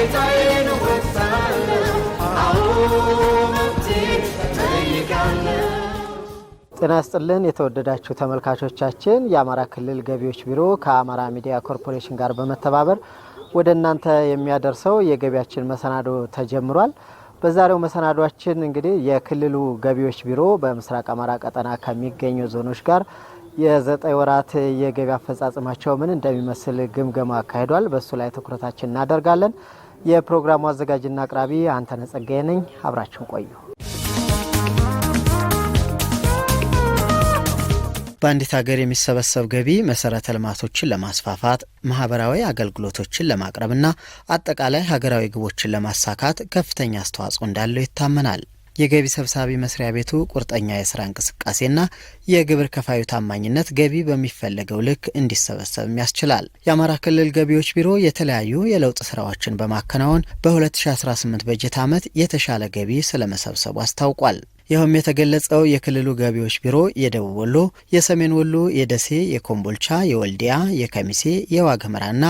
ግዴታዬን እወጣለሁ። አዎ መብቴ እጠይቃለሁ። ጤና ይስጥልን የተወደዳችሁ ተመልካቾቻችን፣ የአማራ ክልል ገቢዎች ቢሮ ከአማራ ሚዲያ ኮርፖሬሽን ጋር በመተባበር ወደ እናንተ የሚያደርሰው የገቢያችን መሰናዶ ተጀምሯል። በዛሬው መሰናዷችን እንግዲህ የክልሉ ገቢዎች ቢሮ በምስራቅ አማራ ቀጠና ከሚገኙ ዞኖች ጋር የ9 ወራት የገቢ አፈጻጸማቸው ምን እንደሚመስል ግምገማ አካሂዷል። በሱ ላይ ትኩረታችን እናደርጋለን። የፕሮግራሙ አዘጋጅና አቅራቢ አንተነህ ጸጋዬ ነኝ። አብራችን ቆዩ። በአንዲት ሀገር የሚሰበሰብ ገቢ መሰረተ ልማቶችን ለማስፋፋት፣ ማህበራዊ አገልግሎቶችን ለማቅረብና አጠቃላይ ሀገራዊ ግቦችን ለማሳካት ከፍተኛ አስተዋጽኦ እንዳለው ይታመናል። የገቢ ሰብሳቢ መስሪያ ቤቱ ቁርጠኛ የስራ እንቅስቃሴና የግብር ከፋዩ ታማኝነት ገቢ በሚፈለገው ልክ እንዲሰበሰብም ያስችላል። የአማራ ክልል ገቢዎች ቢሮ የተለያዩ የለውጥ ስራዎችን በማከናወን በ2018 በጀት ዓመት የተሻለ ገቢ ስለመሰብሰቡ አስታውቋል። ይህም የተገለጸው የክልሉ ገቢዎች ቢሮ የደቡብ ወሎ፣ የሰሜን ወሎ፣ የደሴ፣ የኮምቦልቻ፣ የወልዲያ፣ የከሚሴ፣ የዋግ ኽምራና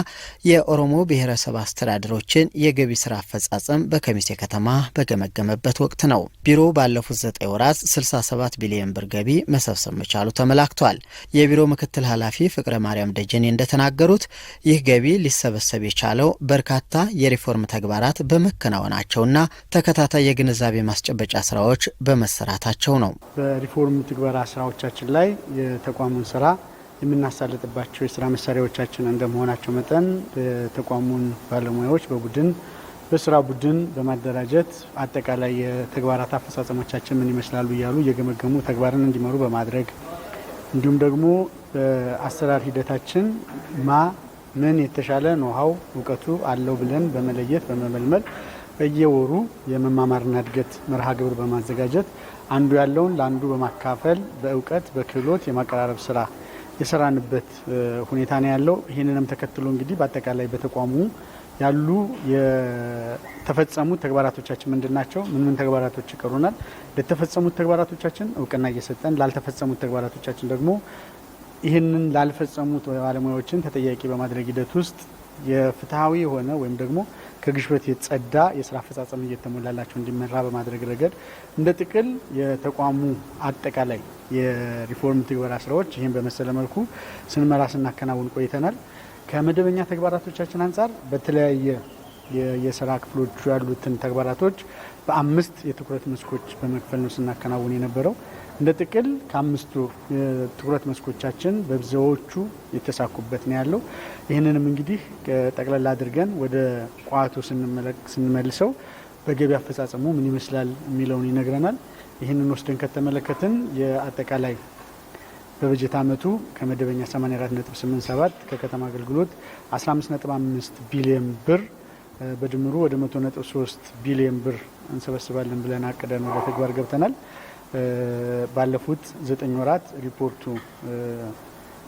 የኦሮሞ ብሔረሰብ አስተዳደሮችን የገቢ ስራ አፈጻጸም በከሚሴ ከተማ በገመገመበት ወቅት ነው። ቢሮ ባለፉት 9 ወራት 67 ቢሊዮን ብር ገቢ መሰብሰብ መቻሉ ተመላክቷል። የቢሮ ምክትል ኃላፊ ፍቅረ ማርያም ደጀኔ እንደተናገሩት ይህ ገቢ ሊሰበሰብ የቻለው በርካታ የሪፎርም ተግባራት በመከናወናቸውና ተከታታይ የግንዛቤ ማስጨበጫ ስራዎች መሰራታቸው ነው። በሪፎርም ትግበራ ስራዎቻችን ላይ የተቋሙን ስራ የምናሳልጥባቸው የስራ መሳሪያዎቻችን እንደመሆናቸው መጠን የተቋሙን ባለሙያዎች በስራ ቡድን በማደራጀት አጠቃላይ የተግባራት አፈጻጸሞቻችን ምን ይመስላሉ እያሉ እየገመገሙ ተግባርን እንዲመሩ በማድረግ እንዲሁም ደግሞ በአሰራር ሂደታችን ምን የተሻለ ኖሃው እውቀቱ አለው ብለን በመለየት በመመልመል በየወሩ የመማማርና እድገት መርሃ ግብር በማዘጋጀት አንዱ ያለውን ለአንዱ በማካፈል በእውቀት በክህሎት የማቀራረብ ስራ የሰራንበት ሁኔታ ነው ያለው። ይህንንም ተከትሎ እንግዲህ በአጠቃላይ በተቋሙ ያሉ የተፈጸሙት ተግባራቶቻችን ምንድናቸው? ምን ተግባራቶች ይቀሩናል? ለተፈጸሙት ተግባራቶቻችን እውቅና እየሰጠን ላልተፈጸሙት ተግባራቶቻችን ደግሞ ይህንን ላልፈጸሙት ባለሙያዎችን ተጠያቂ በማድረግ ሂደት ውስጥ የፍትሃዊ የሆነ ወይም ደግሞ ከግሽበት የጸዳ የስራ አፈጻጸም እየተሞላላቸው እንዲመራ በማድረግ ረገድ እንደ ጥቅል የተቋሙ አጠቃላይ የሪፎርም ትግበራ ስራዎች ይህን በመሰለ መልኩ ስንመራ ስናከናውን ቆይተናል። ከመደበኛ ተግባራቶቻችን አንጻር በተለያየ የስራ ክፍሎቹ ያሉትን ተግባራቶች በ5 የትኩረት መስኮች በመክፈል ነው ስናከናውን የነበረው። እንደ ጥቅል ከ5ቱ የትኩረት መስኮቻችን በብዙዎቹ የተሳኩበት ነው ያለው። ይህንንም እንግዲህ ጠቅላላ አድርገን ወደ ቋቱ ስንመልሰው በገቢ አፈጻጸሙ ምን ይመስላል የሚለውን ይነግረናል። ይህንን ወስደን ከተመለከትን የአጠቃላይ በበጀት ዓመቱ ከመደበኛ 84.87 ከከተማ አገልግሎት 15.5 ቢሊዮን ብር በድምሩ ወደ 100.3 ቢሊዮን ብር እንሰበስባለን ብለን አቅደን ወደ ተግባር ገብተናል። ባለፉት 9 ወራት ሪፖርቱ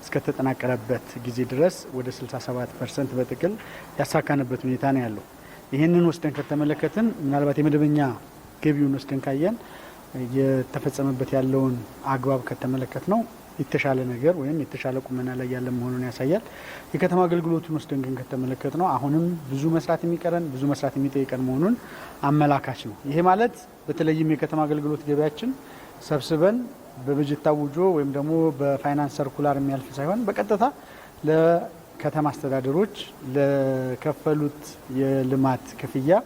እስከተጠናቀረበት ጊዜ ድረስ ወደ 67% በጥቅል ያሳካንበት ሁኔታ ነው ያለው። ይህንን ወስደን ከተመለከትን ምናልባት የመደበኛ ገቢውን ወስደን ካየን የተፈጸመበት ያለውን አግባብ ከተመለከት ነው የተሻለ ነገር ወይም የተሻለ ቁመና ላይ ያለ መሆኑን ያሳያል። የከተማ አገልግሎቱን ወስደን ግን ከተመለከት ነው አሁንም ብዙ መስራት የሚቀረን ብዙ መስራት የሚጠይቀን መሆኑን አመላካች ነው። ይሄ ማለት በተለይም የከተማ አገልግሎት ገቢያችን ሰብስበን በበጀት ታውጆ ወይም ደግሞ በፋይናንስ ሰርኩላር የሚያልፍ ሳይሆን በቀጥታ ለከተማ አስተዳደሮች ለከፈሉት የልማት ክፍያ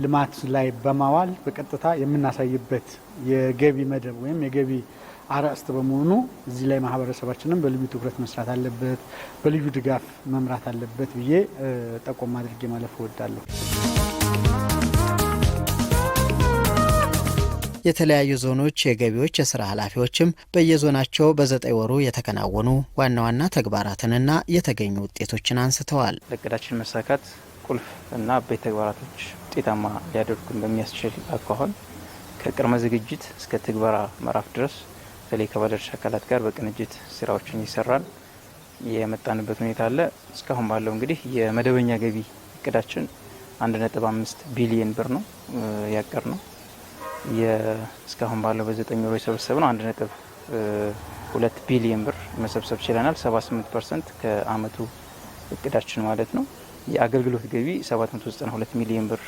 ልማት ላይ በማዋል በቀጥታ የምናሳይበት የገቢ መደብ ወይም የገቢ አርዕስት በመሆኑ እዚህ ላይ ማህበረሰባችንም በልዩ ትኩረት መስራት አለበት፣ በልዩ ድጋፍ መምራት አለበት ብዬ ጠቆም አድርጌ ማለፍ እወዳለሁ። የተለያዩ ዞኖች የገቢዎች የስራ ኃላፊዎችም በየዞናቸው በ9 ወሩ የተከናወኑ ዋና ዋና ተግባራትንና የተገኙ ውጤቶችን አንስተዋል። ለእቅዳችን መሳካት ቁልፍ እና አበይት ተግባራቶች ውጤታማ ሊያደርጉን በሚያስችል አኳኋን ከቅድመ ዝግጅት እስከ ትግበራ ምዕራፍ ድረስ በተለይ ከባለድርሻ አካላት ጋር በቅንጅት ስራዎችን እየሰራን የመጣንበት ሁኔታ አለ። እስካሁን ባለው እንግዲህ የመደበኛ ገቢ እቅዳችን 1.5 ቢሊዮን ብር ነው ያቀር ነው። እስካሁን ባለው በ9 ወር የሰበሰብነው 1.2 ቢሊዮን ብር መሰብሰብ ችለናል። 78% ከአመቱ እቅዳችን ማለት ነው። የአገልግሎት ገቢ 792 ሚሊዮን ብር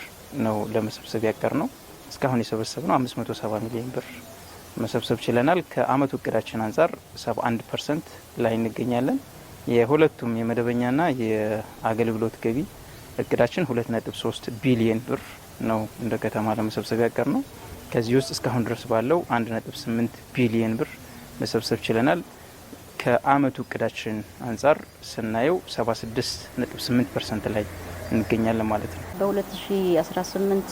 ነው ለመሰብሰብ ያቀርነው። እስካሁን የሰበሰብነው 570 ሚሊዮን ብር መሰብሰብ ችለናል። ከአመቱ እቅዳችን አንጻር 71% ላይ እንገኛለን። የሁለቱም የመደበኛና የአገልግሎት ገቢ እቅዳችን 2.3 ቢሊዮን ብር ነው እንደ ከተማ ለመሰብሰብ ያቀርነው። ከዚህ ውስጥ እስካሁን ድረስ ባለው 1.8 ቢሊዮን ብር መሰብሰብ ችለናል። ከአመቱ እቅዳችን አንጻር ስናየው 76.8% ላይ እንገኛለን ማለት ነው። በ2018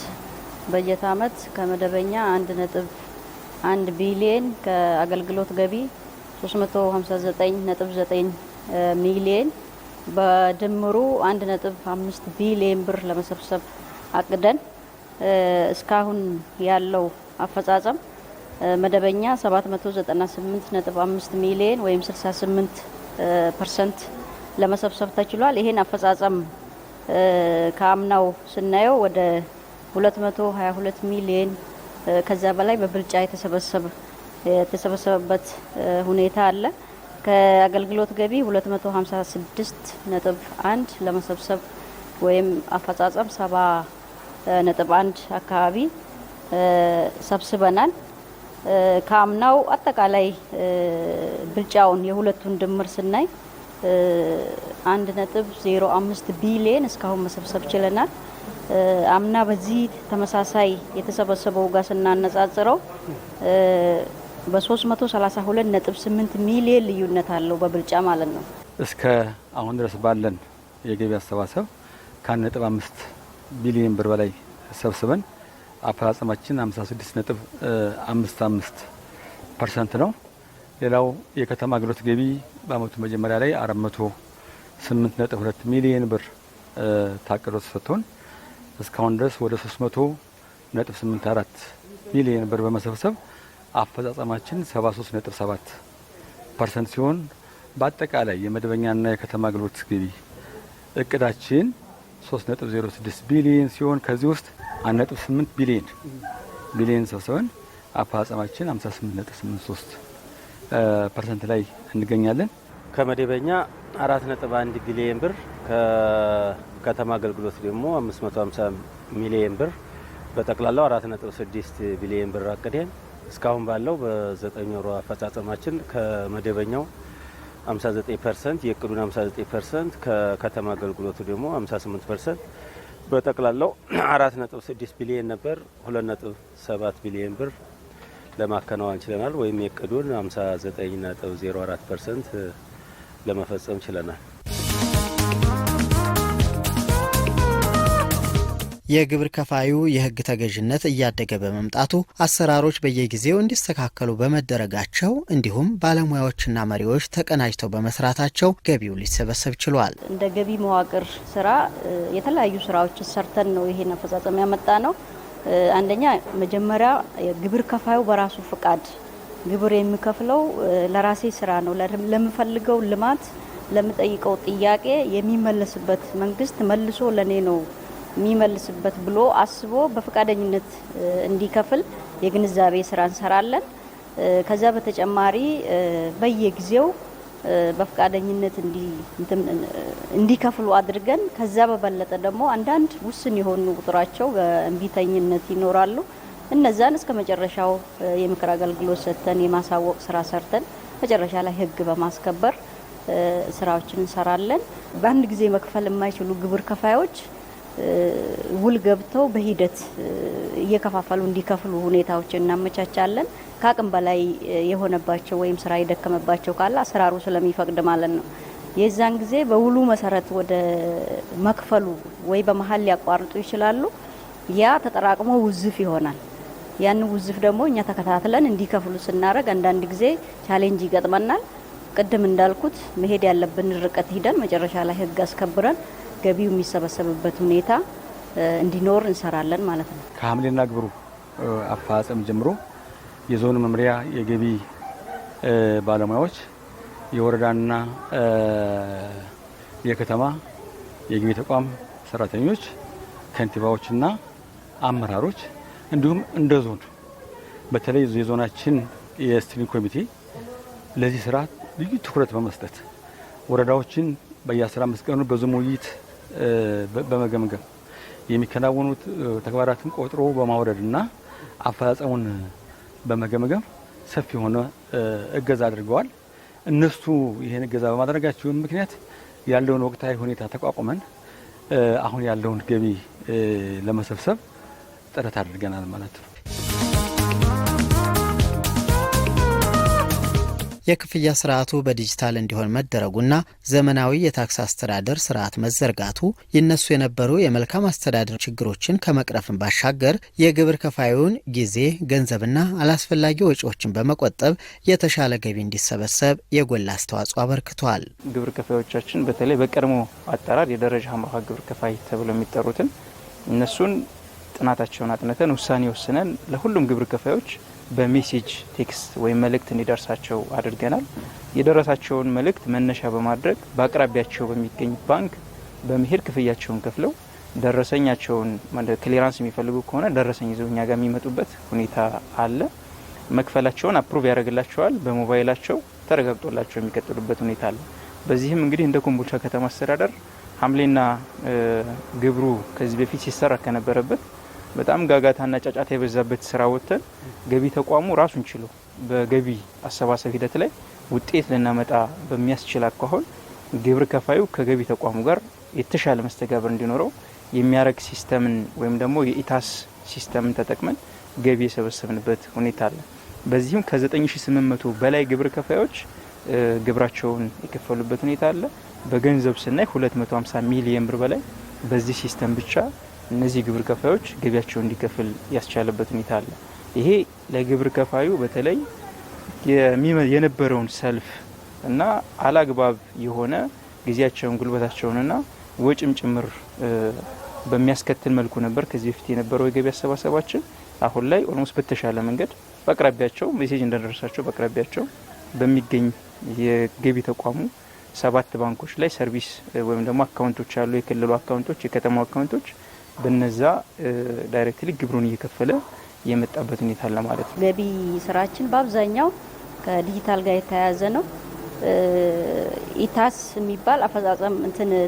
በጀት አመት ከመደበኛ 1.1 ቢሊዮን ከአገልግሎት ገቢ 359.9 ሚሊዮን በድምሩ 1.5 ቢሊዮን ብር ለመሰብሰብ አቅደን እስካሁን ያለው አፈጻጸም መደበኛ 798.5 ሚሊዮን ወይም 68% ለመሰብሰብ ተችሏል። ይሄን አፈጻጸም ከአምናው ስናየው ወደ 222 ሚሊዮን ከዛ በላይ በብልጫ የተሰበሰበበት ሁኔታ አለ። ከአገልግሎት ገቢ 256.1 ለመሰብሰብ ወይም አፈጻጸም 70.1 አካባቢ ሰብስበናል። ከአምናው አጠቃላይ ብልጫውን የሁለቱን ድምር ስናይ 1.05 ቢሊዮን እስካሁን መሰብሰብ ችለናል። አምና በዚህ ተመሳሳይ የተሰበሰበው ጋር ስናነጻጽረው በ332.8 ሚሊዮን ልዩነት አለው በብልጫ ማለት ነው። እስከ አሁን ድረስ ባለን የገቢ አሰባሰብ ከ1.5 ቢሊዮን ብር በላይ ሰብስበን አፈጻጸማችን 56.55% ነው። ሌላው የከተማ አገልግሎት ገቢ በአመቱ መጀመሪያ ላይ 408.2 ሚሊዮን ብር ታቅዶ ተሰጥቶን እስካሁን ድረስ ወደ 300.84 ሚሊዮን ብር በመሰብሰብ አፈጻጸማችን 73.7% ሲሆን በአጠቃላይ የመደበኛና የከተማ አገልግሎት ገቢ እቅዳችን 3.06 ቢሊዮን ሲሆን ከዚህ ውስጥ 1.8 ቢሊዮን ሰብስበን አፈጻጸማችን 58.83% ላይ እንገኛለን። ከመደበኛ 4.1 ቢሊዮን ብር ከከተማ አገልግሎት ደግሞ 550 ሚሊዮን ብር በጠቅላላው 4.6 ቢሊዮን ብር አቅደን እስካሁን ባለው በ9 ወሩ አፈጻጸማችን ከመደበኛው 59%፣ የእቅዱን 59%፣ ከከተማ አገልግሎቱ ደግሞ 58%፣ በጠቅላላው 4.6 ቢሊዮን ነበር 2.7 ቢሊዮን ብር ለማከናወን ችለናል። ወይም የእቅዱን 59.04% ለመፈጸም ችለናል። የግብር ከፋዩ የሕግ ተገዥነት እያደገ በመምጣቱ አሰራሮች በየጊዜው እንዲስተካከሉ በመደረጋቸው እንዲሁም ባለሙያዎችና መሪዎች ተቀናጅተው በመስራታቸው ገቢው ሊሰበሰብ ችሏል። እንደ ገቢ መዋቅር ስራ የተለያዩ ስራዎች ሰርተን ነው ይሄን አፈጻጸም ያመጣ ነው። አንደኛ መጀመሪያ ግብር ከፋዩ በራሱ ፍቃድ ግብር የሚከፍለው ለራሴ ስራ ነው፣ ለምፈልገው ልማት፣ ለምጠይቀው ጥያቄ የሚመለስበት መንግስት መልሶ ለኔ ነው የሚመልስበት ብሎ አስቦ በፈቃደኝነት እንዲከፍል የግንዛቤ ስራ እንሰራለን። ከዛ በተጨማሪ በየጊዜው በፈቃደኝነት እንዲከፍሉ አድርገን ከዛ በበለጠ ደግሞ አንዳንድ ውስን የሆኑ ቁጥራቸው በእንቢተኝነት ይኖራሉ። እነዛን እስከ መጨረሻው የምክር አገልግሎት ሰጥተን የማሳወቅ ስራ ሰርተን መጨረሻ ላይ ህግ በማስከበር ስራዎችን እንሰራለን። በአንድ ጊዜ መክፈል የማይችሉ ግብር ከፋዮች ውል ገብተው በሂደት እየከፋፈሉ እንዲከፍሉ ሁኔታዎችን እናመቻቻለን። ከአቅም በላይ የሆነባቸው ወይም ስራ የደከመባቸው ካለ አሰራሩ ስለሚፈቅድ ማለት ነው። የዛን ጊዜ በውሉ መሰረት ወደ መክፈሉ ወይ በመሀል ሊያቋርጡ ይችላሉ። ያ ተጠራቅሞ ውዝፍ ይሆናል። ያን ውዝፍ ደግሞ እኛ ተከታትለን እንዲከፍሉ ስናደርግ አንዳንድ ጊዜ ቻሌንጅ ይገጥመናል። ቅድም እንዳልኩት መሄድ ያለብን ርቀት ሂደን መጨረሻ ላይ ህግ አስከብረን ገቢው የሚሰበሰብበት ሁኔታ እንዲኖር እንሰራለን ማለት ነው። ከሐምሌና ግብሩ አፈጻጸም ጀምሮ የዞን መምሪያ የገቢ ባለሙያዎች፣ የወረዳና የከተማ የገቢ ተቋም ሰራተኞች፣ ከንቲባዎችና አመራሮች እንዲሁም እንደ ዞን በተለይ የዞናችን የስቲሪንግ ኮሚቴ ለዚህ ስራ ልዩ ትኩረት በመስጠት ወረዳዎችን በየ15 ቀኑ በዙም ውይይት በመገምገም የሚከናወኑት ተግባራትን ቆጥሮ በማውረድና አፈጻጸሙን በመገምገም ሰፊ የሆነ እገዛ አድርገዋል። እነሱ ይህን እገዛ በማድረጋቸው ምክንያት ያለውን ወቅታዊ ሁኔታ ተቋቁመን አሁን ያለውን ገቢ ለመሰብሰብ ጥረት አድርገናል ማለት ነው። የክፍያ ስርዓቱ በዲጂታል እንዲሆን መደረጉና ዘመናዊ የታክስ አስተዳደር ስርዓት መዘርጋቱ ይነሱ የነበሩ የመልካም አስተዳደር ችግሮችን ከመቅረፍን ባሻገር የግብር ከፋዩን ጊዜ፣ ገንዘብና አላስፈላጊ ወጪዎችን በመቆጠብ የተሻለ ገቢ እንዲሰበሰብ የጎላ አስተዋጽኦ አበርክቷል። ግብር ከፋዮቻችን በተለይ በቀድሞ አጠራር የደረጃ ሀመርሃ ግብር ከፋይ ተብለው የሚጠሩትን እነሱን ጥናታቸውን አጥንተን ውሳኔ ወስነን ለሁሉም ግብር ከፋዮች በሜሴጅ ቴክስት ወይም መልእክት እንዲደርሳቸው አድርገናል። የደረሳቸውን መልእክት መነሻ በማድረግ በአቅራቢያቸው በሚገኝ ባንክ በመሄድ ክፍያቸውን ከፍለው ደረሰኛቸውን ክሊራንስ የሚፈልጉ ከሆነ ደረሰኝ ይዘው እኛ ጋር የሚመጡበት ሁኔታ አለ። መክፈላቸውን አፕሩቭ ያደርግላቸዋል። በሞባይላቸው ተረጋግጦላቸው የሚቀጥሉበት ሁኔታ አለ። በዚህም እንግዲህ እንደ ኮምቦልቻ ከተማ አስተዳደር ሐምሌና ግብሩ ከዚህ በፊት ሲሰራ ከነበረበት በጣም ጋጋታና ጫጫታ የበዛበት ስራ ወጥተን ገቢ ተቋሙ ራሱን ችሎ በገቢ አሰባሰብ ሂደት ላይ ውጤት ልናመጣ በሚያስችል አኳኋን ግብር ከፋዩ ከገቢ ተቋሙ ጋር የተሻለ መስተጋብር እንዲኖረው የሚያረግ ሲስተምን ወይም ደግሞ የኢታስ ሲስተምን ተጠቅመን ገቢ የሰበሰብንበት ሁኔታ አለ። በዚህም ከ9800 በላይ ግብር ከፋዮች ግብራቸውን የከፈሉበት ሁኔታ አለ። በገንዘብ ስናይ 250 ሚሊዮን ብር በላይ በዚህ ሲስተም ብቻ እነዚህ ግብር ከፋዮች ገቢያቸውን እንዲከፍል ያስቻለበት ሁኔታ አለ። ይሄ ለግብር ከፋዩ በተለይ የነበረውን ሰልፍ እና አላግባብ የሆነ ጊዜያቸውን ጉልበታቸውንና ወጪም ጭምር በሚያስከትል መልኩ ነበር ከዚህ በፊት የነበረው የገቢ አሰባሰባችን። አሁን ላይ ኦልሞስት በተሻለ መንገድ በአቅራቢያቸው ሜሴጅ እንደደረሳቸው በአቅራቢያቸው በሚገኝ የገቢ ተቋሙ 7 ባንኮች ላይ ሰርቪስ ወይም ደግሞ አካውንቶች አሉ። የክልሉ አካውንቶች፣ የከተማው አካውንቶች በነዛ ዳይሬክትሊ ግብሩን እየከፈለ የመጣበት ሁኔታ አለ ማለት ነው። ገቢ ስራችን በአብዛኛው ከዲጂታል ጋር የተያያዘ ነው። ኢታስ የሚባል አፈጻጸም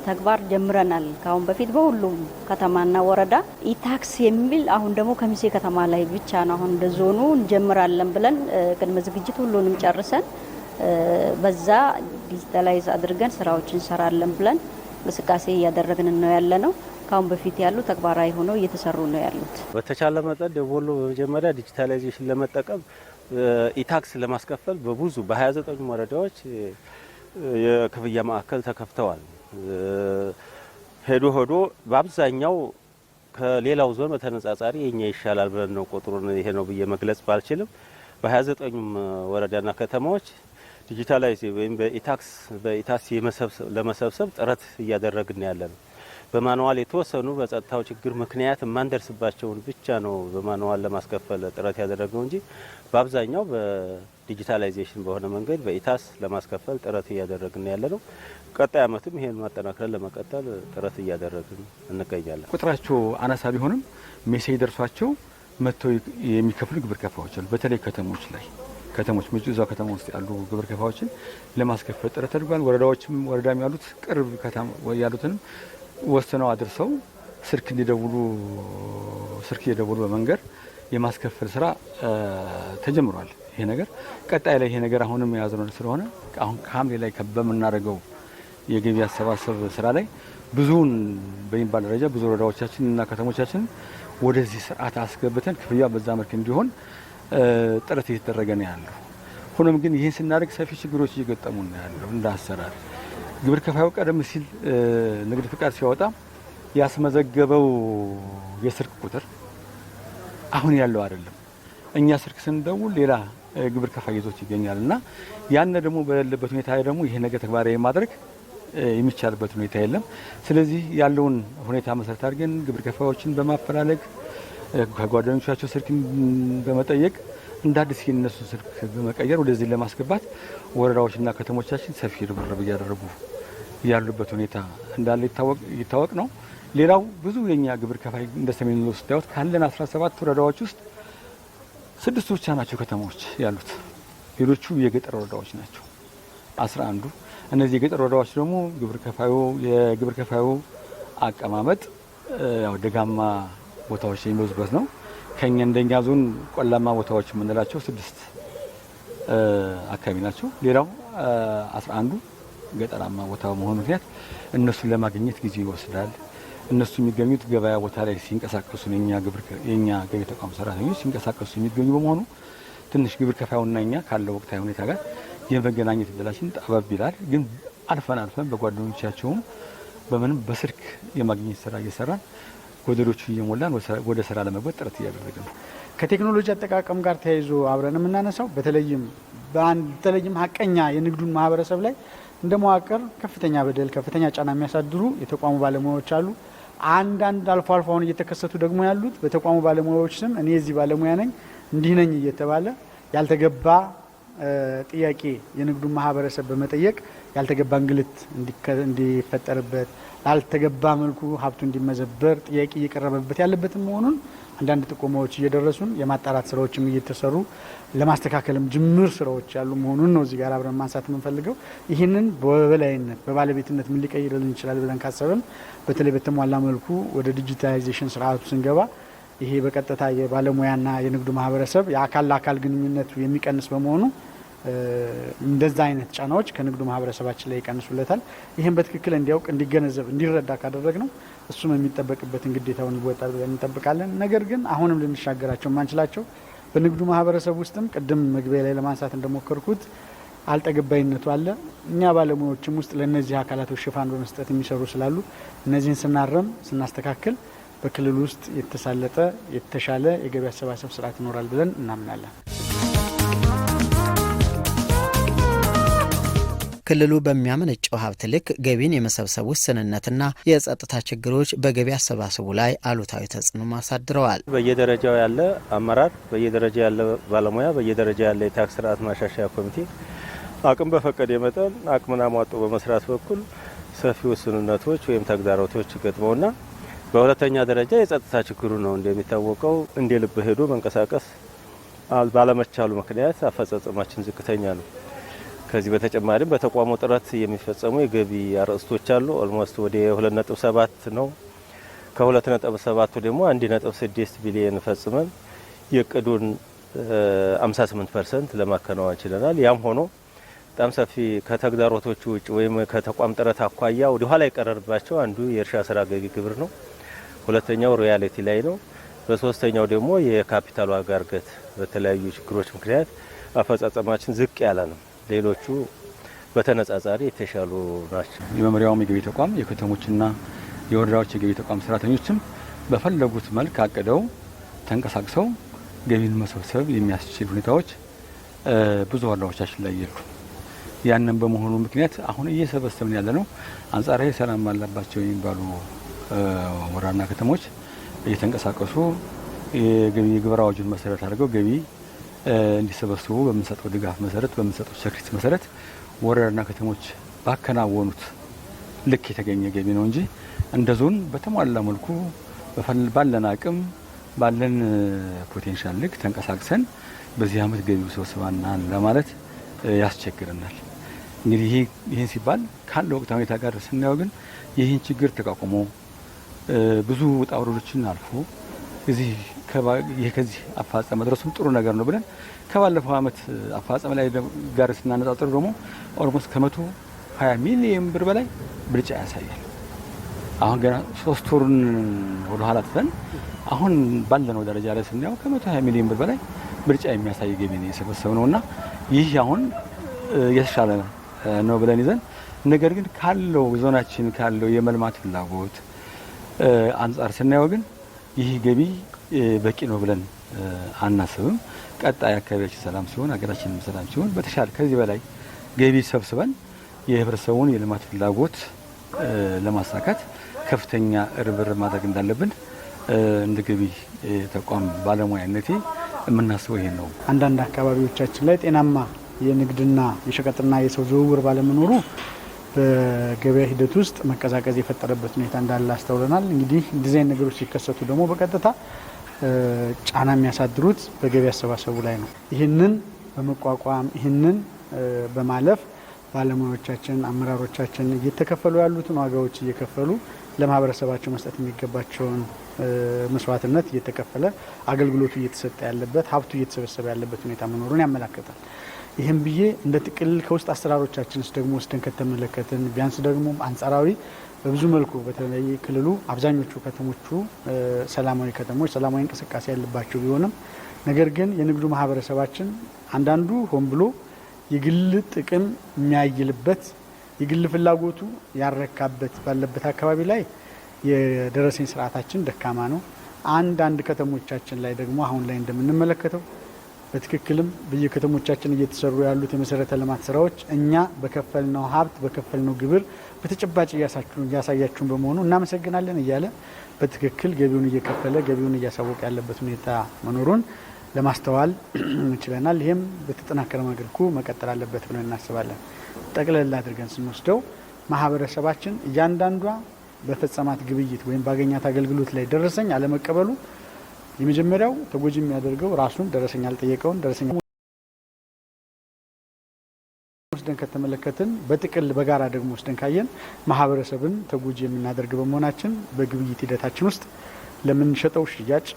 ተግባር ጀምረናል። ካሁን በፊት በሁሉም ከተማና ወረዳ ኢታክስ የሚል አሁን ደግሞ ከሚሴ ከተማ ላይ ብቻ ነው። አሁን እንደ ዞኑ እንጀምራለን ብለን ቅድመ ዝግጅት ሁሉንም ጨርሰን በዛ ዲጂታላይዝ አድርገን ስራዎችን እንሰራለን ብለን እንቅስቃሴ እያደረግን ነው ያለ ነው። ካሁን በፊት ያሉ ተግባራዊ ሆነው እየተሰሩ ነው ያሉት። በተቻለ መጠን ደወሎ በመጀመሪያ ዲጂታላይዜሽን ለመጠቀም ኢታክስ ለማስከፈል በብዙ በ29 ወረዳዎች የክፍያ ማዕከል ተከፍተዋል። ሄዶ በአብዛኛው ከሌላው ዞን በተነጻጻሪ የኛ ይሻላል ብለን ነው ቁጥሩን ይሄ ነው ብዬ መግለጽ ባልችልም በ29 ወረዳና ከተማዎች ዲጂታላይዝ ወይም በኢታክስ ለመሰብሰብ ጥረት እያደረግን ያለ ነው። በማኑዋል የተወሰኑ በጸጥታው ችግር ምክንያት የማንደርስባቸውን ብቻ ነው በማኑዋል ለማስከፈል ጥረት ያደረግነው እንጂ በአብዛኛው በዲጂታላይዜሽን በሆነ መንገድ በኢታስ ለማስከፈል ጥረት እያደረግን ያለ ነው። ቀጣይ ዓመትም ይሄን ማጠናከር ለመቀጠል ጥረት እያደረግን እንገኛለን። ቁጥራቸው አናሳ ቢሆንም ሜሴጅ ደርሷቸው መጥተው የሚከፍሉ ግብር ከፋዮች አሉ። በተለይ ከተሞች እዛው ከተማ ውስጥ ያሉ ግብር ከፋዮችን ለማስከፈል ጥረት ተደርጓል። ወረዳም ያሉት ቅርብ ከተማ ያሉትንም ወስነው አድርሰው ስልክ እየደወሉ በመንገር የማስከፈል ስራ ተጀምሯል። ይሄ ነገር ቀጣይ ላይ ይሄ ነገር አሁንም የያዝነው ስለሆነ አሁን ከሐምሌ ላይ በምናደርገው የገቢ አሰባሰብ ስራ ላይ ብዙውን በሚባል ደረጃ ብዙ ወረዳዎቻችንና ከተሞቻችን ወደዚህ ስርዓት አስገብተን ክፍያ በዛ መልክ እንዲሆን ጥረት እየተደረገ ነው ያለው። ሆኖም ግን ይህን ስናደርግ ሰፊ ችግሮች እየገጠሙ ነው ያለው። እንደ አሰራር ግብር ከፋዩ ቀደም ሲል ንግድ ፍቃድ ሲያወጣ ያስመዘገበው የስልክ ቁጥር አሁን ያለው አይደለም። እኛ ስልክ ስንደውል ሌላ ግብር ከፋይ ይዞት ይገኛል እና ያን ደግሞ በሌለበት ሁኔታ ደግሞ ይሄ ነገር ተግባራዊ ማድረግ የሚቻልበት ሁኔታ የለም። ስለዚህ ያለውን ሁኔታ መሰረት አድርገን ግብር ከፋዮችን በማፈላለግ ከጓደኞቻቸው ስልክ በመጠየቅ እንደ አዲስ የነሱ ስልክ በመቀየር ወደዚህ ለማስገባት ወረዳዎችና ከተሞቻችን ሰፊ ርብርብ እያደረጉ ያሉበት ሁኔታ እንዳለ ይታወቅ ነው። ሌላው ብዙ የኛ ግብር ከፋይ እንደ ሰሜን ወሎ ስታዩት ካለን 17 ወረዳዎች ውስጥ 6 ብቻ ናቸው ከተሞች ያሉት። ሌሎቹ የገጠር ወረዳዎች ናቸው 11ዱ። እነዚህ የገጠር ወረዳዎች ደግሞ የግብር ከፋዩ አቀማመጥ ያው ደጋማ ቦታዎች የሚበዙበት ነው። ከኛ እንደኛ ዞን ቆላማ ቦታዎች የምንላቸው 6 አካባቢ ናቸው። ሌላው 11ዱ ገጠራማ ቦታ በመሆኑ ምክንያት እነሱን ለማግኘት ጊዜ ይወስዳል። እነሱ የሚገኙት ገበያ ቦታ ላይ ሲንቀሳቀሱ የኛ ገቢ ተቋም ሰራተኞች ሲንቀሳቀሱ የሚገኙ በመሆኑ ትንሽ ግብር ከፋዩና እኛ ካለው ወቅታዊ ሁኔታ ጋር የመገናኘት እድላችን ጠበብ ይላል። ግን አልፈን በጓደኞቻቸውም በምንም በስልክ የማግኘት ስራ እየሰራን ጎደሎቹ እየሞላን ወደ ስራ ለመግባት ጥረት እያደረግን ነው። ከቴክኖሎጂ አጠቃቀም ጋር ተያይዞ አብረን የምናነሳው በተለይም ሀቀኛ የንግዱን ማህበረሰብ ላይ እንደ መዋቅር ከፍተኛ በደል ከፍተኛ ጫና የሚያሳድሩ የተቋሙ ባለሙያዎች አሉ። አንዳንድ አልፎ አሁን እየተከሰቱ ደግሞ ያሉት በተቋሙ ባለሙያዎች ስም እኔ እዚህ ባለሙያ ነኝ እንዲህ ነኝ እየተባለ ያልተገባ ጥያቄ የንግዱን ማህበረሰብ በመጠየቅ ያልተገባ እንግልት እንዲፈጠርበት ያልተገባ መልኩ ሀብቱ እንዲመዘበር ጥያቄ እየቀረበበት ያለበትም መሆኑን አንዳንድ ጥቆማዎች እየደረሱን የማጣራት ስራዎችም እየተሰሩ ለማስተካከልም ጅምር ስራዎች ያሉ መሆኑን ነው እዚህ ጋር አብረን ማንሳት የምንፈልገው። ይህንን በበላይነት በባለቤትነት ምን ሊቀይርልን ይችላል ብለን ካሰብን በተለይ በተሟላ መልኩ ወደ ዲጂታላይዜሽን ስርዓቱ ስንገባ ይሄ በቀጥታ የባለሙያና የንግዱ ማህበረሰብ የአካል ለአካል ግንኙነቱ የሚቀንስ በመሆኑ እንደዛ አይነት ጫናዎች ከንግዱ ማህበረሰባችን ላይ ይቀንሱለታል። ይህን በትክክል እንዲያውቅ፣ እንዲገነዘብ፣ እንዲረዳ ካደረግ ነው እሱም የሚጠበቅበትን ግዴታውን ይወጣል ብለን እንጠብቃለን። ነገር ግን አሁንም ልንሻገራቸው የማንችላቸው በንግዱ ማህበረሰብ ውስጥም ቅድም መግቢያ ላይ ለማንሳት እንደሞከርኩት አልጠገባይነቱ አለ። እኛ ባለሙያዎችም ውስጥ ለእነዚህ አካላቶች ሽፋን በመስጠት የሚሰሩ ስላሉ እነዚህን ስናረም ስናስተካክል በክልል ውስጥ የተሳለጠ የተሻለ የገቢ አሰባሰብ ስርዓት ይኖራል ብለን እናምናለን። ክልሉ በሚያመነጨው ሀብት ልክ ገቢን የመሰብሰብ ውስንነትና የጸጥታ ችግሮች በገቢ አሰባሰቡ ላይ አሉታዊ ተጽዕኖ አሳድረዋል። በየደረጃው ያለ አመራር፣ በየደረጃው ያለ ባለሙያ፣ በየደረጃው ያለ የታክስ ስርዓት ማሻሻያ ኮሚቴ አቅም በፈቀደ መጠን አቅምን አሟጦ በመስራት በኩል ሰፊ ውስንነቶች ወይም ተግዳሮቶች ገጥመውና በሁለተኛ ደረጃ የጸጥታ ችግሩ ነው። እንደሚታወቀው እንደ ልብ ሄዶ መንቀሳቀስ ባለመቻሉ ምክንያት አፈጻጸማችን ዝቅተኛ ነው። ከዚህ በተጨማሪም በተቋሙ ጥረት የሚፈጸሙ የገቢ አርዕስቶች አሉ። ኦልሞስት ወደ 2.7 ነው። ከ2.7 ደግሞ 1.6 ቢሊዮን ፈጽመን የቅዱን 58% ለማከናወን ችለናል። ያም ሆኖ በጣም ሰፊ ከተግዳሮቶቹ ውጭ ወይም ከተቋም ጥረት አኳያ ወደ ኋላ የቀረርባቸው አንዱ የእርሻ ስራ ገቢ ግብር ነው። ሁለተኛው ሮያሊቲ ላይ ነው። በሶስተኛው ደግሞ የካፒታል ዋጋ እድገት በተለያዩ ችግሮች ምክንያት አፈጻጸማችን ዝቅ ያለ ነው። ሌሎቹ በተነጻጻሪ የተሻሉ ናቸው። የመምሪያውም የገቢ ተቋም የከተሞችና የወረዳዎች የገቢ ተቋም ሰራተኞችም በፈለጉት መልክ አቅደው ተንቀሳቅሰው ገቢን መሰብሰብ የሚያስችል ሁኔታዎች ብዙ ወረዳዎቻችን ላይ የሉ። ያንን በመሆኑ ምክንያት አሁን እየሰበሰብን ያለ ነው አንጻራዊ ሰላም ባላባቸው የሚባሉ ወረዳና ከተሞች እየተንቀሳቀሱ የግብር አዋጁን መሰረት አድርገው ገቢ እንዲሰበስቡ በምንሰጠው ድጋፍ መሰረት በምንሰጠው ሰርቪስ መሰረት ወረዳና ከተሞች ባከናወኑት ልክ የተገኘ ገቢ ነው እንጂ እንደ ዞን በተሟላ መልኩ ባለን አቅም ባለን ፖቴንሻል ልክ ተንቀሳቅሰን በዚህ አመት ገቢው ሰብስበናል ለማለት ያስቸግረናል። እንግዲህ ይህን ሲባል ካለው ወቅታዊ ሁኔታ ጋር ስናየው ግን ይህን ችግር ተቋቁሞ ብዙ ውጣ ውረዶችን አልፎ ከዚህ አፈጻጸም መድረሱም ጥሩ ነገር ነው ብለን ከባለፈው አመት አፈጻጸም ላይ ጋር ስናነጻጽር ደግሞ ኦልሞስት ከ120 ሚሊዮን ብር በላይ ብልጫ ያሳያል። አሁን ገና 3 ወሩን ወደ ኋላ ትተን አሁን ባለነው ደረጃ ላይ ስናየው ከ120 ሚሊዮን ብር በላይ ብልጫ የሚያሳይ ገቢ ነው የሰበሰብነውና ይህ አሁን የተሻለ ነው ብለን ይዘን ነገር ግን ካለው ዞናችን ካለው የመልማት ፍላጎት አንጻር ስናየው ግን ይህ ገቢ በቂ ነው ብለን አናስብም። ቀጣይ አካባቢያችን ሰላም ሲሆን ሀገራችንም ሰላም ሲሆን በተሻለ ከዚህ በላይ ገቢ ሰብስበን የህብረተሰቡን የልማት ፍላጎት ለማሳካት ከፍተኛ ርብርብ ማድረግ እንዳለብን እንደ ገቢ ተቋም ባለሙያነቴ የምናስበው ይሄን ነው። አንዳንድ አካባቢዎቻችን ላይ ጤናማ የንግድና የሸቀጥና የሰው ዝውውር ባለመኖሩ በገበያ ሂደት ውስጥ መቀዛቀዝ የፈጠረበት ሁኔታ እንዳለ አስተውለናል። እንግዲህ እንደዚህ አይነት ነገሮች ሲከሰቱ ደግሞ በቀጥታ ጫና የሚያሳድሩት በገቢ አሰባሰቡ ላይ ነው። ይህንን በመቋቋም ይህንን በማለፍ ባለሙያዎቻችን፣ አመራሮቻችን እየተከፈሉ ያሉትን ዋጋዎች እየከፈሉ ለማህበረሰባቸው መስጠት የሚገባቸውን መስዋዕትነት እየተከፈለ አገልግሎቱ እየተሰጠ ያለበት ሀብቱ እየተሰበሰበ ያለበት ሁኔታ መኖሩን ያመላክታል። ይህም ብዬ እንደ ጥቅል ከውስጥ አሰራሮቻችንስ ደግሞ ወስደን ከተመለከትን ቢያንስ ደግሞ አንጻራዊ በብዙ መልኩ በተለይ ክልሉ አብዛኞቹ ከተሞቹ ሰላማዊ ከተሞች ሰላማዊ እንቅስቃሴ ያለባቸው ቢሆንም ነገር ግን የንግዱ ማህበረሰባችን አንዳንዱ ሆን ብሎ የግል ጥቅም የሚያይልበት የግል ፍላጎቱ ያረካበት ባለበት አካባቢ ላይ የደረሰኝ ስርዓታችን ደካማ ነው። አንዳንድ ከተሞቻችን ላይ ደግሞ አሁን ላይ እንደምንመለከተው በትክክልም በየከተሞቻችን እየተሰሩ ያሉት የመሰረተ ልማት ስራዎች እኛ በከፈልነው ሀብት በከፈልነው ግብር በተጨባጭ እያሳያችሁን በመሆኑ እናመሰግናለን እያለ በትክክል ገቢውን እየከፈለ ገቢውን እያሳወቀ ያለበት ሁኔታ መኖሩን ለማስተዋል ችለናል። ይህም በተጠናከረ መልኩ መቀጠል አለበት ብለን እናስባለን። ጠቅለል አድርገን ስንወስደው ማህበረሰባችን እያንዳንዷ በፈጸማት ግብይት ወይም ባገኛት አገልግሎት ላይ ደረሰኝ አለመቀበሉ የመጀመሪያው ተጎጂ የሚያደርገው ራሱን ደረሰኝ አልጠየቀውን ደረሰኝ ወስደን ከተመለከትን በጥቅል በጋራ ደግሞ ወስደን ካየን ማህበረሰብን ተጎጂ የምናደርግ በመሆናችን በግብይት ሂደታችን ውስጥ ለምንሸጠው ሽያጭ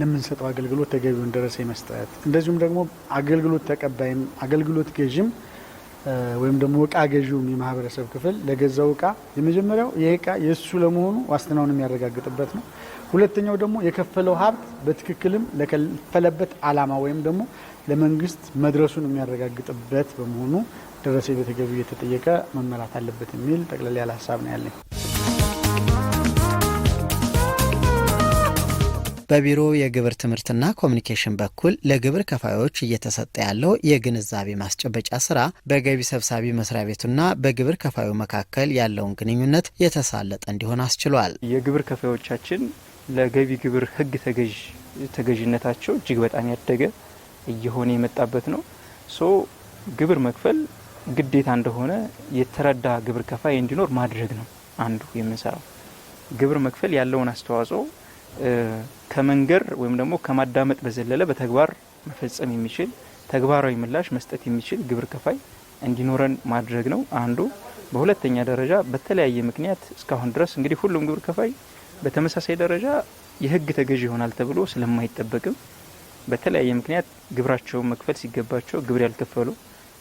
ለምንሰጠው አገልግሎት ተገቢውን ደረሰኝ መስጠት እንደዚሁም ደግሞ አገልግሎት ተቀባይም አገልግሎት ገዥም ወይም ደግሞ እቃ ገዢውም የማህበረሰብ ክፍል ለገዛው እቃ የመጀመሪያው ይሄ እቃ የእሱ ለመሆኑ ዋስትናውን የሚያረጋግጥበት ነው። ሁለተኛው ደግሞ የከፈለው ሀብት በትክክልም ለከፈለበት ዓላማ ወይም ደግሞ ለመንግስት መድረሱን የሚያረጋግጥበት በመሆኑ ደረሰኝ በተገቢው እየተጠየቀ መመራት አለበት የሚል ጠቅለል ያለ ሀሳብ ነው ያለኝ። በቢሮ የግብር ትምህርትና ኮሚኒኬሽን በኩል ለግብር ከፋዮች እየተሰጠ ያለው የግንዛቤ ማስጨበጫ ስራ በገቢ ሰብሳቢ መስሪያ ቤቱና በግብር ከፋዩ መካከል ያለውን ግንኙነት የተሳለጠ እንዲሆን አስችሏል። የግብር ከፋዮቻችን ለገቢ ግብር ሕግ ተገዥነታቸው እጅግ በጣም ያደገ እየሆነ የመጣበት ነው። ግብር መክፈል ግዴታ እንደሆነ የተረዳ ግብር ከፋይ እንዲኖር ማድረግ ነው አንዱ የምንሰራው። ግብር መክፈል ያለውን አስተዋጽኦ ከመንገር ወይም ደግሞ ከማዳመጥ በዘለለ በተግባር መፈጸም የሚችል ተግባራዊ ምላሽ መስጠት የሚችል ግብር ከፋይ እንዲኖረን ማድረግ ነው አንዱ። በሁለተኛ ደረጃ በተለያየ ምክንያት እስካሁን ድረስ እንግዲህ ሁሉም ግብር ከፋይ በተመሳሳይ ደረጃ የህግ ተገዥ ይሆናል ተብሎ ስለማይጠበቅም በተለያየ ምክንያት ግብራቸውን መክፈል ሲገባቸው ግብር ያልከፈሉ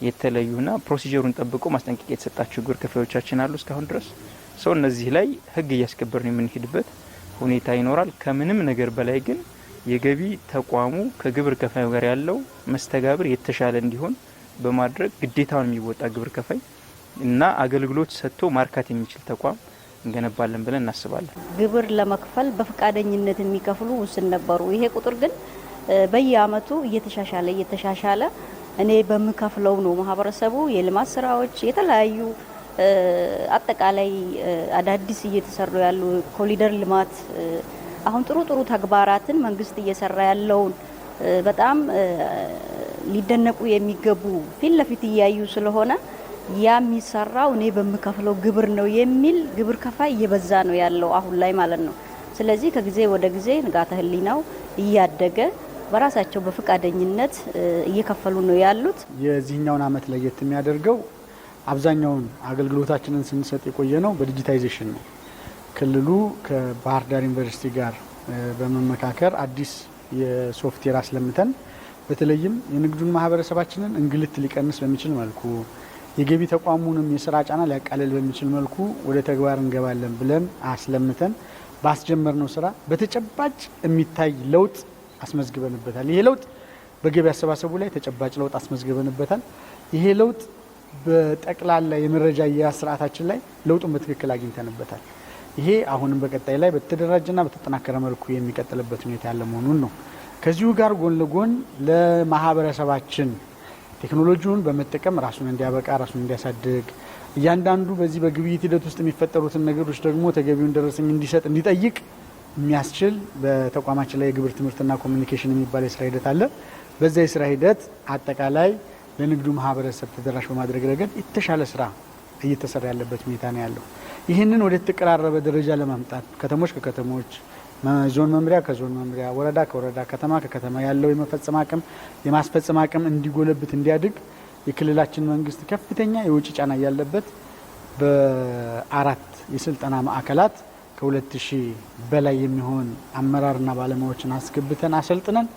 የተለዩና ፕሮሲጀሩን ጠብቆ ማስጠንቀቂያ የተሰጣቸው ግብር ከፋዮቻችን አሉ እስካሁን ድረስ። እነዚህ ላይ ህግ እያስከበርን የምንሄድበት ሁኔታ ይኖራል። ከምንም ነገር በላይ ግን የገቢ ተቋሙ ከግብር ከፋዩ ጋር ያለው መስተጋብር የተሻለ እንዲሆን በማድረግ ግዴታውን የሚወጣ ግብር ከፋይ እና አገልግሎት ሰጥቶ ማርካት የሚችል ተቋም እንገነባለን ብለን እናስባለን። ግብር ለመክፈል በፈቃደኝነት የሚከፍሉ ውስን ነበሩ። ይሄ ቁጥር ግን በየአመቱ እየተሻሻለ እኔ በምከፍለው ነው ማህበረሰቡ የልማት ስራዎች የተለያዩ አጠቃላይ አዳዲስ እየተሰሩ ያሉ ኮሪደር ልማት አሁን ጥሩ ተግባራትን መንግስት እየሰራ ያለውን በጣም ሊደነቁ የሚገቡ ፊት ለፊት እያዩ ስለሆነ ያ የሚሰራው እኔ በምከፍለው ግብር ነው የሚል ግብር ከፋይ እየበዛ ነው ያለው አሁን ላይ ማለት ነው። ስለዚህ ከጊዜ ወደ ጊዜ ንቃተ ህሊናው እያደገ በራሳቸው በፈቃደኝነት እየከፈሉ ነው ያሉት። የዚህኛውን አመት ለየት የሚያደርገው አብዛኛውን አገልግሎታችንን ስንሰጥ የቆየ ነው በዲጂታይዜሽን ነው። ክልሉ ከባህር ዳር ዩኒቨርሲቲ ጋር በመመካከር አዲስ የሶፍትዌር አስለምተን በተለይም የንግዱን ማህበረሰባችንን እንግልት ሊቀንስ በሚችል መልኩ የገቢ ተቋሙንም የስራ ጫና ሊያቃልል በሚችል መልኩ ወደ ተግባር እንገባለን ብለን አስለምተን ባስጀመርነው ስራ በተጨባጭ የሚታይ ለውጥ አስመዝግበንበታል። ይሄ ለውጥ በገቢ አሰባሰቡ ላይ ተጨባጭ ለውጥ አስመዝግበንበታል። ይሄ ለውጥ በጠቅላላ የመረጃ አያያዝ ስርዓታችን ላይ ለውጡን በትክክል አግኝተንበታል። ይሄ አሁንም በቀጣይ ላይ በተደራጀና በተጠናከረ መልኩ የሚቀጥልበት ሁኔታ ያለ መሆኑን ነው። ከዚሁ ጋር ጎን ለጎን ለማህበረሰባችን ቴክኖሎጂውን በመጠቀም ራሱን እንዲያበቃ ራሱን እንዲያሳድግ እያንዳንዱ በዚህ በግብይት ሂደት ውስጥ የሚፈጠሩትን ነገሮች ደግሞ ተገቢውን ደረሰኝ እንዲሰጥ እንዲጠይቅ የሚያስችል በተቋማችን ላይ የግብር ትምህርትና ኮሚኒኬሽን የሚባል የስራ ሂደት አለ። በዛ የስራ ሂደት አጠቃላይ ለንግዱ ማህበረሰብ ተደራሽ በማድረግ ረገድ የተሻለ ስራ እየተሰራ ያለበት ሁኔታ ነው ያለው። ይህንን ወደ ተቀራረበ ደረጃ ለማምጣት ከተሞች ከከተሞች፣ ዞን መምሪያ ከዞን መምሪያ፣ ወረዳ ከወረዳ፣ ከተማ ከከተማ ያለው የመፈጸም አቅም የማስፈጸም አቅም እንዲጎለብት እንዲያድግ የክልላችን መንግስት ከፍተኛ የውጭ ጫና ያለበት በ4 የስልጠና ማዕከላት ከ2000 በላይ የሚሆን አመራርና ባለሙያዎችን አስገብተን አሰልጥነን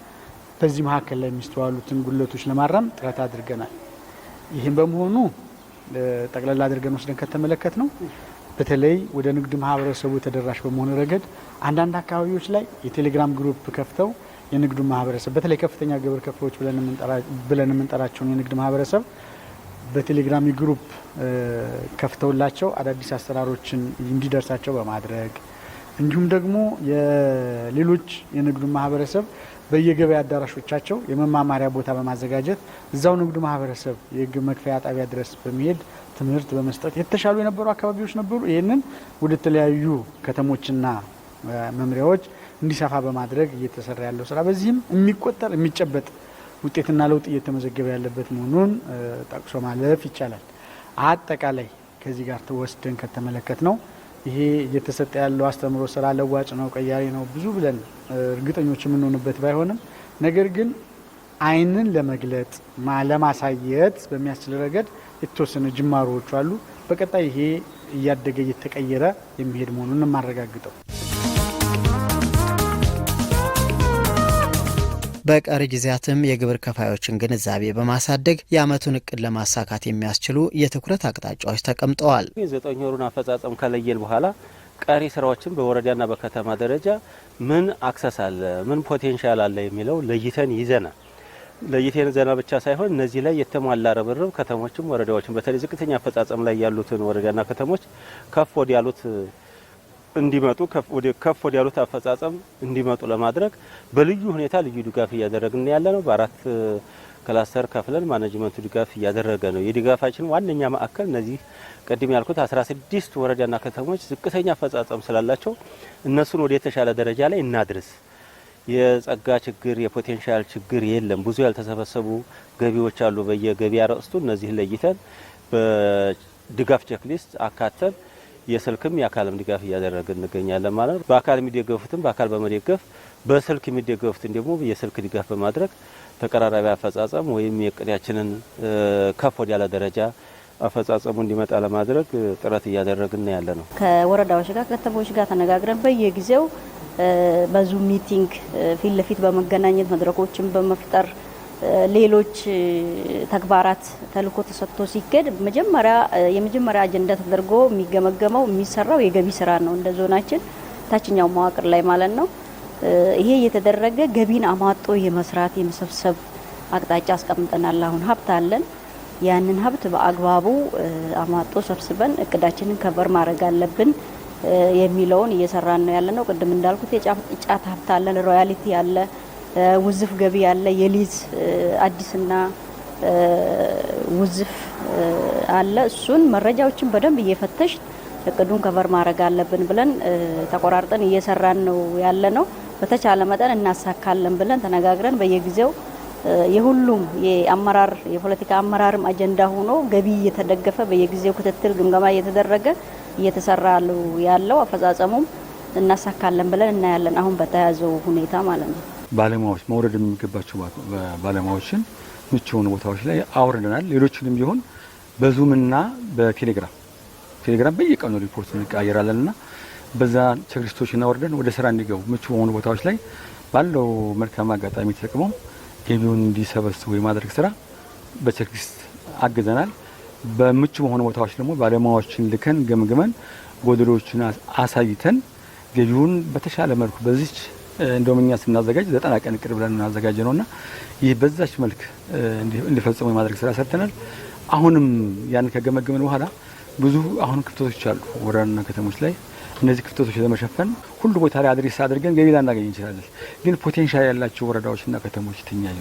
በዚህ መካከል ላይ የሚስተዋሉትን ጉድለቶች ለማረም ጥረት አድርገናል። ይህም በመሆኑ ጠቅላላ አድርገን ወስደን ከተመለከት ነው በተለይ ወደ ንግድ ማህበረሰቡ ተደራሽ በመሆኑ ረገድ አንዳንድ አካባቢዎች ላይ የቴሌግራም ግሩፕ ከፍተው የንግዱ ማህበረሰብ በተለይ ከፍተኛ ግብር ከፋዮች ብለን የምንጠራቸውን የንግድ ማህበረሰብ በቴሌግራም ግሩፕ ከፍተውላቸው አዳዲስ አሰራሮችን እንዲደርሳቸው በማድረግ እንዲሁም ደግሞ የሌሎች የንግዱ ማህበረሰብ በየገበያ አዳራሾቻቸው የመማማሪያ ቦታ በማዘጋጀት እዛው ንግዱ ማህበረሰብ የህግ መክፈያ ጣቢያ ድረስ በመሄድ ትምህርት በመስጠት የተሻሉ የነበሩ አካባቢዎች ነበሩ። ይህንን ወደ ተለያዩ ከተሞችና መምሪያዎች እንዲሰፋ በማድረግ እየተሰራ ያለው ስራ በዚህም የሚቆጠር የሚጨበጥ ውጤትና ለውጥ እየተመዘገበ ያለበት መሆኑን ጠቅሶ ማለፍ ይቻላል። አጠቃላይ ከዚህ ጋር ተወስደን ከተመለከት ነው ይሄ እየተሰጠ ያለው አስተምሮ ስራ ለዋጭ ነው፣ ቀያሪ ነው ብዙ ብለን እርግጠኞች የምንሆንበት ባይሆንም ነገር ግን አይንን ለመግለጥ ለማሳየት በሚያስችል ረገድ የተወሰነ ጅማሮዎች አሉ። በቀጣይ ይሄ እያደገ እየተቀየረ የሚሄድ መሆኑን ማረጋግጠው። በቀሪ ጊዜያትም የግብር ከፋዮችን ግንዛቤ በማሳደግ የአመቱን እቅድ ለማሳካት የሚያስችሉ የትኩረት አቅጣጫዎች ተቀምጠዋል። 9 ወሩን አፈጻጸም ከለየን በኋላ ቀሪ ስራዎችን በወረዳና በከተማ ደረጃ ምን አክሰስ አለ፣ ምን ፖቴንሻል አለ የሚለው ለይተን ይዘናል። ለይተን ዘና ብቻ ሳይሆን እነዚህ ላይ የተሟላ ርብርብ ከተሞችም ወረዳዎችም በተለይ ዝቅተኛ አፈጻጸም ላይ ያሉትን ወረዳና ከተሞች ከፍ ወደ ያሉት እንዲመጡ ከፍ ወደ ያሉት አፈጻጸም እንዲመጡ ለማድረግ በልዩ ሁኔታ ልዩ ድጋፍ እያደረግን ያለ ነው። በአራት ክላስተር ከፍለን ማኔጅመንቱ ድጋፍ እያደረገ ነው። የድጋፋችን ዋነኛ ማዕከል እነዚህ ቀድም ያልኩት 16 ወረዳና ከተሞች ዝቅተኛ አፈጻጸም ስላላቸው እነሱን ወደ የተሻለ ደረጃ ላይ እናድርስ። የጸጋ ችግር የፖቴንሻል ችግር የለም። ብዙ ያልተሰበሰቡ ገቢዎች አሉ በየገቢ አርዕስቱ። እነዚህ ለይተን በድጋፍ ቼክሊስት አካተን የስልክም የአካልም ድጋፍ እያደረግን እንገኛለን ማለት ነው። በአካል የሚደገፉትን በአካል በመደገፍ በስልክ የሚደገፉትን ደግሞ የስልክ ድጋፍ በማድረግ ተቀራራቢ አፈጻጸም ወይም የቅዳችንን ከፍ ወዳለ ደረጃ አፈጻጸሙ እንዲመጣ ለማድረግ ጥረት እያደረግን ያለ ነው። ከወረዳዎች ጋር ከተሞች ጋር ተነጋግረን በየጊዜው በዙም ሚቲንግ ፊት ለፊት በመገናኘት መድረኮችን በመፍጠር ሌሎች ተግባራት ተልእኮ ተሰጥቶ ሲገድ የመጀመሪያ አጀንዳ ተደርጎ የሚገመገመው የሚሰራው የገቢ ስራ ነው። እንደ ዞናችን ታችኛው መዋቅር ላይ ማለት ነው። ይሄ የተደረገ ገቢን አማጦ የመስራት የመሰብሰብ አቅጣጫ አስቀምጠናል። አሁን ሀብት አለን። ያንን ሀብት በአግባቡ አማጦ ሰብስበን እቅዳችንን ከበር ማድረግ አለብን የሚለውን እየሰራን ነው ያለነው። ቅድም እንዳልኩት የጫት ሀብት አለን፣ ሮያሊቲ አለ፣ ውዝፍ ገቢ ያለ የሊዝ አዲስና ውዝፍ አለ። እሱን መረጃዎችን በደንብ እየፈተሽ እቅዱን ከቨር ማድረግ አለብን ብለን ተቆራርጠን እየሰራን ነው ያለ ነው። በተቻለ መጠን እናሳካለን ብለን ተነጋግረን በየጊዜው የሁሉም የአመራር የፖለቲካ አመራርም አጀንዳ ሆኖ ገቢ እየተደገፈ በየጊዜው ክትትል ግምገማ እየተደረገ እየተሰራ ያለው አፈጻጸሙም እናሳካለን ብለን እናያለን። አሁን በተያዘው ሁኔታ ማለት ነው። ባለሙያዎች መውረድ የሚገባቸው ባለሙያዎችን ምቹ የሆኑ ቦታዎች ላይ አውርደናል። ሌሎችንም ቢሆን በዙምና በቴሌግራም በየቀኑ ሪፖርት እንቀያየራለንና በዛ ቼክሊስቶችን አውርደን ወደ ስራ እንዲገቡ ምቹ የሆኑ ቦታዎች ላይ ባለው መልካም አጋጣሚ ተጠቅመው ገቢውን እንዲሰበስቡ የማድረግ ስራ በቼክሊስት አግዘናል። በምቹ በሆኑ ቦታዎች ደግሞ ባለሙያዎችን ልከን ገምግመን ጎደሎችን አሳይተን ገቢውን በተሻለ መልኩ በዚች እንደውም እኛ ስናዘጋጅ 90 ቀን እቅድ ብለን እናዘጋጀ ነውና ይህ በዛች መልክ እንዲፈጽሙ የማድረግ ስራ ሰርተናል። አሁንም ያን ከገመገመን በኋላ ብዙ አሁን ክፍተቶች አሉ ወረዳና ከተሞች ላይ። እነዚህ ክፍተቶች ለመሸፈን ሁሉ ቦታ ላይ አድሬስ አድርገን ገቢ ላናገኝ እንችላለን። ግን ፖቴንሻል ያላቸው ወረዳዎችና ከተሞች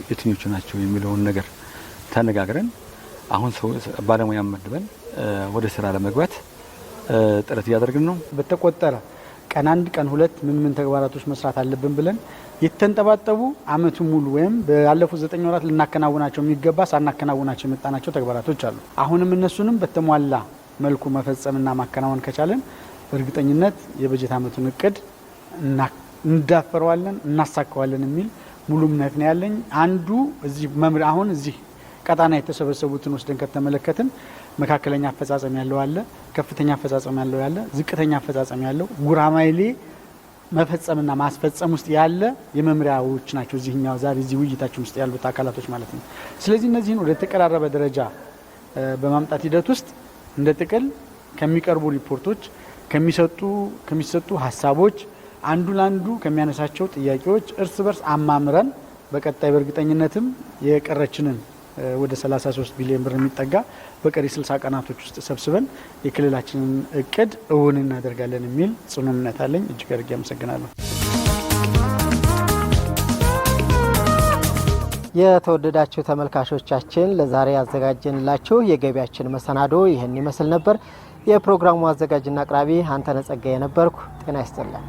የትኞቹ ናቸው የሚለውን ነገር ተነጋግረን አሁን ባለሙያ መድበን ወደ ስራ ለመግባት ጥረት እያደረግን ነው። በተቆጠረ ቀን 1 ቀን 2 ምን ተግባራቶች መስራት አለብን ብለን የተንጠባጠቡ አመቱ ሙሉ ወይም ባለፉት 9 ወራት ልናከናውናቸው የሚገባ ሳናከናውናቸው የመጣናቸው ተግባራቶች አሉ። አሁንም እነሱንም በተሟላ መልኩ መፈጸምና ማከናወን ከቻለን በእርግጠኝነት የበጀት አመቱን እቅድ እንዳፈረዋለን እናሳካዋለን የሚል ሙሉ እምነት ነው ያለኝ። አንዱ እዚህ አሁን እዚህ ቀጣና የተሰበሰቡትን ወስደን ከተመለከትን መካከለኛ አፈጻጸም ያለው አለ፣ ከፍተኛ አፈጻጸም ያለው ያለ፣ ዝቅተኛ አፈጻጸም ያለው ጉራማይሌ መፈጸምና ማስፈጸም ውስጥ ያለ የመምሪያዎች ናቸው። እዚህኛው ዛሬ እዚህ ውይይታችን ውስጥ ያሉት አካላቶች ማለት ነው። ስለዚህ እነዚህን ወደ ተቀራረበ ደረጃ በማምጣት ሂደት ውስጥ እንደ ጥቅል ከሚቀርቡ ሪፖርቶች ከሚሰጡ ሀሳቦች አንዱ ላንዱ ከሚያነሳቸው ጥያቄዎች እርስ በርስ አማምረን በቀጣይ በእርግጠኝነትም የቀረችንን ወደ 33 ቢሊዮን ብር የሚጠጋ በቀሪ 60 ቀናቶች ውስጥ ሰብስበን የክልላችንን እቅድ እውን እናደርጋለን የሚል ጽኑ እምነት አለኝ። እጅግ አድርጌ አመሰግናለሁ። የተወደዳችሁ ተመልካቾቻችን ለዛሬ ያዘጋጀንላችሁ የገቢያችን መሰናዶ ይህን ይመስል ነበር። የፕሮግራሙ አዘጋጅና አቅራቢ አንተነህ ጸጋዬ ነበርኩ። ጤና ይስጥልን።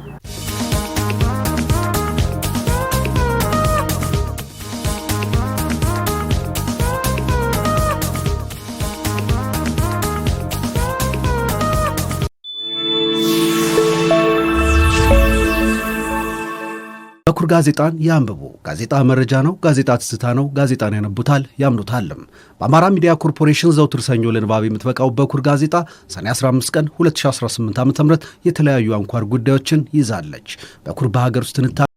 በኩር ጋዜጣን ያንብቡ። ጋዜጣ መረጃ ነው። ጋዜጣ ትዝታ ነው። ጋዜጣን ያነቡታል፣ ያምኑታልም። በአማራ ሚዲያ ኮርፖሬሽን ዘውትር ሰኞ ለንባብ የምትበቃው በኩር ጋዜጣ ሰኔ 15 ቀን 2018 ዓ.ም የተለያዩ አንኳር ጉዳዮችን ይዛለች። በኩር በሀገር ውስጥ